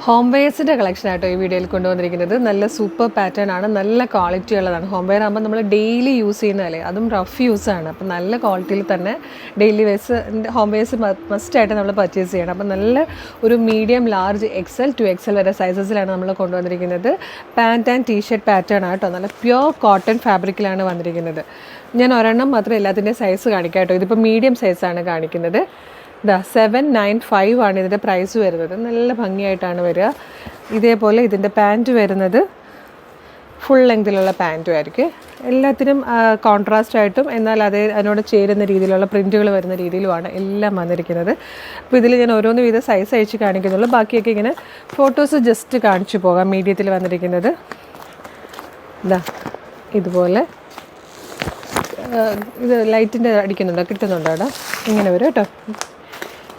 Home വെയർസിൻ്റെ കളക്ഷനായിട്ടോ ഈ വീഡിയോയിൽ കൊണ്ടുവന്നിരിക്കുന്നത്. നല്ല സൂപ്പർ പാറ്റേൺ ആണ്, നല്ല ക്വാളിറ്റി ഉള്ളതാണ്. ഹോം വെയർ ആകുമ്പോൾ നമ്മൾ ഡെയിലി യൂസ് ചെയ്യുന്നതല്ലേ, അതും റഫ് യൂസാണ്. അപ്പം നല്ല ക്വാളിറ്റിയിൽ തന്നെ ഡെയിലി വെയർസ് ഹോം വെയർസ് മസ്റ്റായിട്ട് നമ്മൾ പർച്ചേസ് ചെയ്യണം. അപ്പം നല്ല ഒരു medium, large, XL to XL വരെ സൈസസിലാണ് നമ്മൾ കൊണ്ടുവന്നിരിക്കുന്നത്. പാൻറ്റ് ആൻഡ് ടീഷർട്ട് പാറ്റേൺ ആട്ടോ, നല്ല പ്യുവർ കോട്ടൺ ഫാബ്രിക്കിലാണ് വന്നിരിക്കുന്നത്. ഞാൻ ഒരെണ്ണം മാത്രമേ എല്ലാത്തിൻ്റെ സൈസ് കാണിക്കാം കേട്ടോ. ഇതിപ്പോൾ മീഡിയം സൈസാണ് കാണിക്കുന്നത്. 795 ആണ് ഇതിൻ്റെ പ്രൈസ് വരുന്നത്. നല്ല ഭംഗിയായിട്ടാണ് വരിക. ഇതേപോലെ ഇതിൻ്റെ പാൻറ്റ് വരുന്നത് ഫുൾ ലെങ്തിലുള്ള പാൻറ്റും ആയിരിക്കും. എല്ലാത്തിനും കോൺട്രാസ്റ്റ് ആയിട്ടും എന്നാൽ അതിനോട് ചേരുന്ന രീതിയിലുള്ള പ്രിൻറ്റുകൾ വരുന്ന രീതിയിലുമാണ് എല്ലാം വന്നിരിക്കുന്നത്. അപ്പോൾ ഇതിൽ ഞാൻ ഓരോന്ന് വീതം സൈസ് അയച്ച് കാണിക്കുന്നുള്ളൂ. ബാക്കിയൊക്കെ ഇങ്ങനെ ഫോട്ടോസ് ജസ്റ്റ് കാണിച്ചു പോകാം. മീഡിയത്തിൽ വന്നിരിക്കുന്നത് ഇതുപോലെ ഇത് ലൈറ്റിൻ്റെ അടിക്കുന്നുണ്ടോ, കിട്ടുന്നുണ്ടോ അവിടെ, ഇങ്ങനെ വരും കേട്ടോ.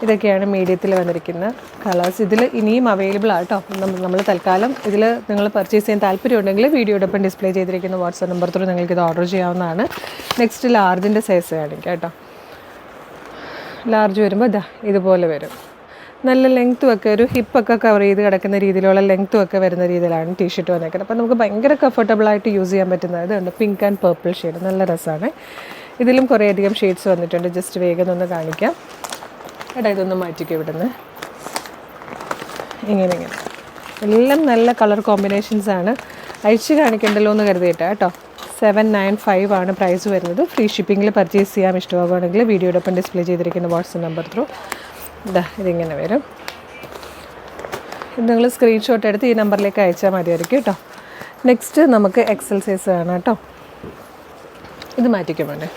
ഇതൊക്കെയാണ് മീഡിയത്തിൽ വന്നിരിക്കുന്ന കളേഴ്സ്. ഇതിൽ ഇനിയും അവൈലബിൾ ആട്ടോ. നമ്മൾ തൽക്കാലം ഇതിൽ നിങ്ങൾ പർച്ചേസ് ചെയ്യാൻ താല്പര്യമുണ്ടെങ്കിൽ വീഡിയോടൊപ്പം ഡിസ്പ്ലേ ചെയ്തിരിക്കുന്ന വാട്സാപ്പ് നമ്പർ ത്രൂ നിങ്ങൾക്കിത് ഓർഡർ ചെയ്യാവുന്നതാണ്. നെക്സ്റ്റ് ലാർജിൻ്റെ സൈസ് കാണിക്കാം കേട്ടോ. ലാർജ് വരുമ്പോൾ ഇതുപോലെ വരും. നല്ല ലെങ്ത്തും ഒക്കെ, ഒരു ഹിപ്പൊക്കെ കവർ ചെയ്ത് കിടക്കുന്ന രീതിയിലുള്ള ലെങ്ത്തും ഒക്കെ വരുന്ന രീതിയിലാണ് ടീഷർട്ട് വന്നേക്കുന്നത്. അപ്പോൾ നമുക്ക് ഭയങ്കര കംഫർട്ടബിളായിട്ട് യൂസ് ചെയ്യാൻ പറ്റുന്നത് ഉണ്ട്. പിങ്ക് ആൻഡ് പർപ്പിൾ ഷെയ്ഡ് നല്ല രസമാണ്. ഇതിലും കുറേയധികം ഷെയ്ഡ്സ് വന്നിട്ടുണ്ട്. ജസ്റ്റ് വേഗം ഒന്ന് കാണിക്കാം. എടാ ഇതൊന്ന് മാറ്റിക്കും ഇവിടുന്ന്. ഇങ്ങനെ എല്ലാം നല്ല കളർ കോമ്പിനേഷൻസാണ്. അയച്ച് കാണിക്കണ്ടല്ലോ എന്ന് കരുതിയിട്ടാണ് കേട്ടോ. 795 ആണ് പ്രൈസ് വരുന്നത്. ഫ്രീ ഷിപ്പിങ്ങിൽ പർച്ചേസ് ചെയ്യാൻ ഇഷ്ടമാകുകയാണെങ്കിൽ വീഡിയോടൊപ്പം ഡിസ്പ്ലേ ചെയ്തിരിക്കുന്ന വാട്സാപ്പ് നമ്പർ ത്രൂ ഇതിങ്ങനെ വരും. ഇത് നിങ്ങൾ സ്ക്രീൻഷോട്ട് എടുത്ത് ഈ നമ്പറിലേക്ക് അയച്ചാൽ മതിയായിരിക്കും കേട്ടോ. നെക്സ്റ്റ് നമുക്ക് XL സൈസ് വേണം കേട്ടോ. ഇത് മാറ്റിക്കും വേണ്ടേ.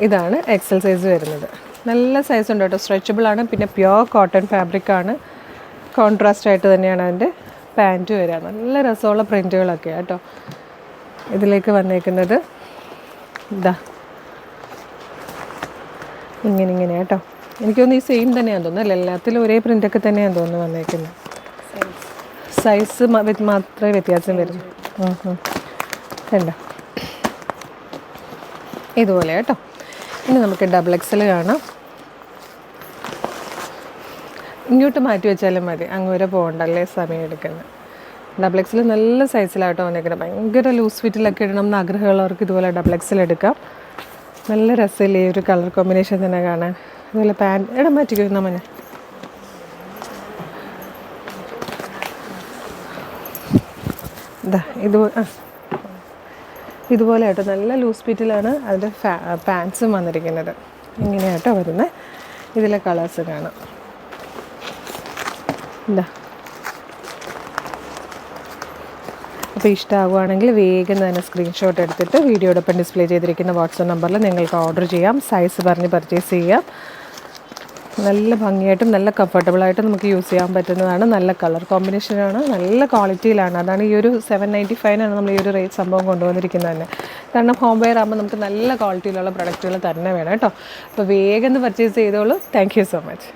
ഇതാണ് XL സൈസ് വരുന്നത്. നല്ല സൈസ് ഉണ്ട് കേട്ടോ. സ്ട്രെച്ചബിൾ ആണ്, പിന്നെ പ്യുവർ കോട്ടൺ ഫാബ്രിക്കാണ്. കോൺട്രാസ്റ്റ് ആയിട്ട് തന്നെയാണ് അതിൻ്റെ പാൻറ്റ് വരിക. നല്ല രസമുള്ള പ്രിൻറ്റുകളൊക്കെയാണ് കേട്ടോ ഇതിലേക്ക് വന്നേക്കുന്നത്. ഇങ്ങനെ കേട്ടോ. എനിക്ക് തോന്നുന്നു ഈ സെയിം തന്നെയാണെന്ന് തോന്നുന്നു അല്ലേ, എല്ലാത്തിലും ഒരേ പ്രിൻ്റൊക്കെ തന്നെയാണെന്ന് തോന്നുന്നു വന്നേക്കുന്നത്. സൈസ് മാത്രമേ വ്യത്യാസം വരും. കണ്ടോ ഇതുപോലെ കേട്ടോ. ഇനി നമുക്ക് XXL കാണാം. ഇങ്ങോട്ട് മാറ്റി വെച്ചാലും മതി, അങ്ങ് വരെ പോകണ്ടല്ലേ സമയം എടുക്കുന്നത്. XXL നല്ല സൈസിലാട്ടോ വന്നേക്കുന്നത്. ഭയങ്കര ലൂസ് ഫിറ്റിലൊക്കെ ഇടണം എന്ന് ആഗ്രഹമുള്ളവർക്ക് ഇതുപോലെ XXL എടുക്കാം. നല്ല രസമില്ലേ ഈ ഒരു കളർ കോമ്പിനേഷൻ തന്നെ കാണാൻ. അതുപോലെ പാൻറ്റ് ഇടാൻ മാറ്റിക്കുന്ന മഞ്ഞ ഇതുപോലെ കേട്ടോ. നല്ല ലൂസ് ഫിറ്റിലാണ് അതിൻ്റെ പാൻസും വന്നിരിക്കുന്നത്. ഇങ്ങനെയാട്ടോ വരുന്നത്. ഇതിലെ കളേഴ്സ് കാണാം. അപ്പോൾ ഇഷ്ടമാകുകയാണെങ്കിൽ വേഗം തന്നെ സ്ക്രീൻഷോട്ട് എടുത്തിട്ട് വീഡിയോടൊപ്പം ഡിസ്പ്ലേ ചെയ്തിരിക്കുന്ന വാട്സാപ്പ് നമ്പറിൽ നിങ്ങൾക്ക് ഓർഡർ ചെയ്യാം. സൈസ് പറഞ്ഞ് പർച്ചേസ് ചെയ്യാം. നല്ല ഭംഗിയായിട്ടും നല്ല കംഫർട്ടബിളായിട്ടും നമുക്ക് യൂസ് ചെയ്യാൻ പറ്റുന്നതാണ്. നല്ല കളർ കോമ്പിനേഷനാണ്, നല്ല ക്വാളിറ്റിയിലാണ്. അതാണ് ഈ ഒരു 795 നമ്മൾ ഈ ഒരു റേറ്റ് സംഭവം കൊണ്ടുവന്നിരിക്കുന്നത് തന്നെ. കാരണം ഹോം വെയർ ആകുമ്പോൾ നമുക്ക് നല്ല ക്വാളിറ്റിയിലുള്ള പ്രൊഡക്റ്റുകൾ തന്നെ വേണം കേട്ടോ. അപ്പോൾ വേഗം പർച്ചേസ് ചെയ്തോളൂ. Thank you so much.